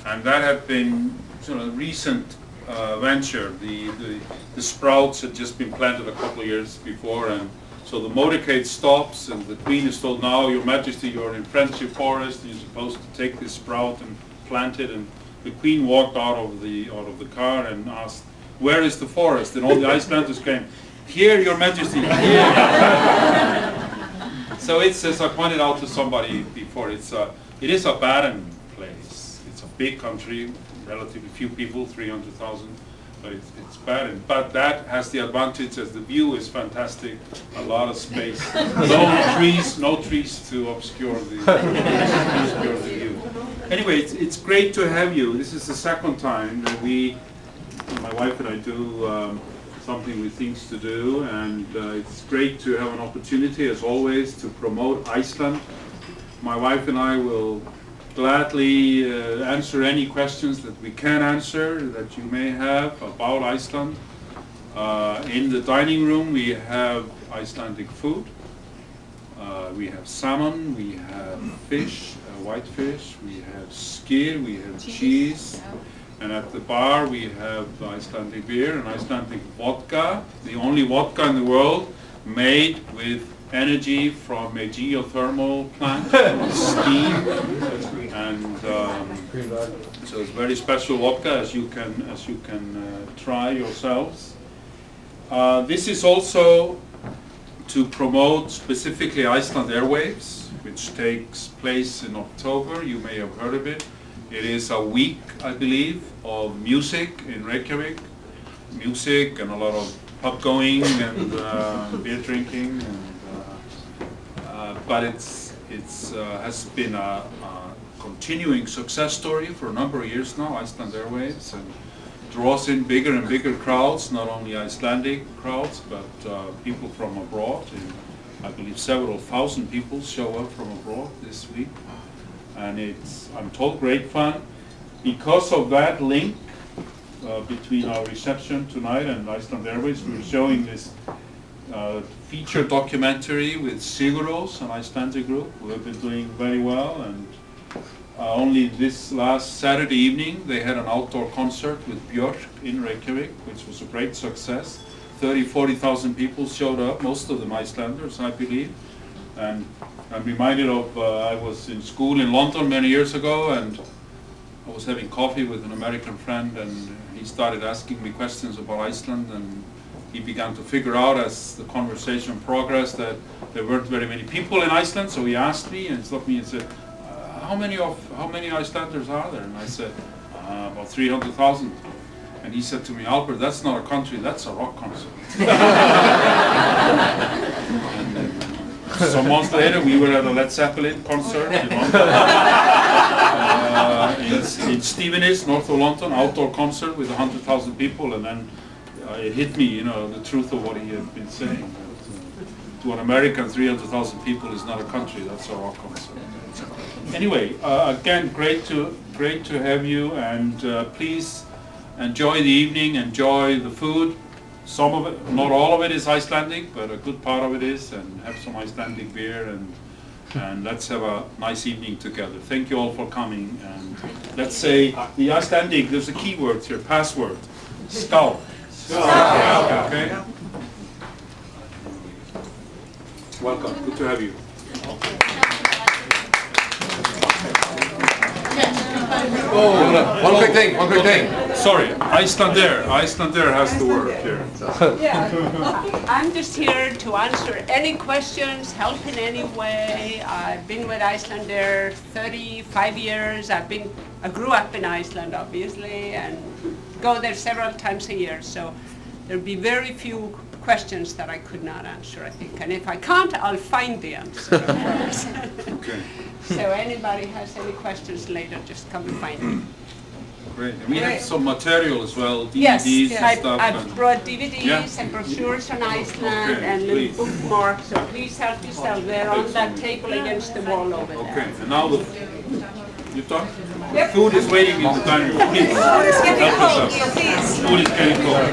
and that had been sort of a recent venture. The sprouts had just been planted a couple of years before, and so the motorcade stops, and the Queen is told, "Now, Your Majesty, you're in Friendship Forest, and you're supposed to take this sprout and plant it." And the Queen walked out of the car and asked, "Where is the forest?" And all the Icelanders came, "Here, Your Majesty, here." So it's, as I pointed out to somebody before, it is a barren place. It's a big country, relatively few people, 300,000, but it's barren. But that has the advantage as the view is fantastic, a lot of space, no trees to obscure the view. Anyway, it's great to have you. This is the second time that my wife and I do something with Things to Do, and it's great to have an opportunity, as always, to promote Iceland. My wife and I will gladly answer any questions that we can answer that you may have about Iceland. In the dining room we have Icelandic food. We have salmon, we have fish, white fish, we have skyr, we have cheese. And at the bar we have Icelandic beer and Icelandic vodka, the only vodka in the world made with energy from a geothermal plant, steam, and so it's very special vodka, as you can try yourselves. This is also to promote specifically Iceland Airwaves, which takes place in October. You may have heard of it. It is a week, I believe, of music in Reykjavik. Music and a lot of pub going and beer drinking. But it's has been a continuing success story for a number of years now, Iceland Airwaves, and draws in bigger and bigger crowds, not only Icelandic crowds, but people from abroad. And I believe several thousand people show up from abroad this week. And it's, I'm told, great fun. Because of that link between our reception tonight and Iceland Airways, we're showing this feature documentary with Sigurós, an Icelandic group, who have been doing very well. And only this last Saturday evening, they had an outdoor concert with Björk in Reykjavik, which was a great success. 40,000 people showed up, most of them Icelanders, I believe. And I'm reminded of, I was in school in London many years ago, and I was having coffee with an American friend, and he started asking me questions about Iceland, and he began to figure out as the conversation progressed that there weren't very many people in Iceland, so he asked me and stopped me and said, how many Icelanders are there? And I said, about 300,000. And he said to me, Albert, that's not a country, that's a rock concert. Some months later, we were at a Led Zeppelin concert in Stevenage, north of London, outdoor concert with 100,000 people, and then it hit me, the truth of what he had been saying. To an American, 300,000 people is not a country; that's a rock concert. Anyway, again, great to have you, and please enjoy the evening, enjoy the food. Some of it, not all of it, is Icelandic, but a good part of it is, and have some Icelandic beer, and let's have a nice evening together. Thank you all for coming, and let's say the Icelandic, there's a key word here, password, skál. Okay? Welcome, good to have you. Oh, one quick thing. Sorry, Icelandair has the word here. Yeah. I'm just here to answer any questions, help in any way. I've been with Icelandair 35 years. I grew up in Iceland, obviously, and go there several times a year. So there'll be very few questions that I could not answer, I think. And if I can't, I'll find the answer. Okay. So anybody has any questions later, just come and find me. Great. And we have some material as well, DVDs Yes, and stuff. I've brought DVDs and brochures on Iceland and little bookmarks, so please help yourself. They're on that table against the wall over there. Okay, and now you talk? Yep. Food is waiting in the dining room. Please. Food is getting help cold, yourself. please. Food is getting cold.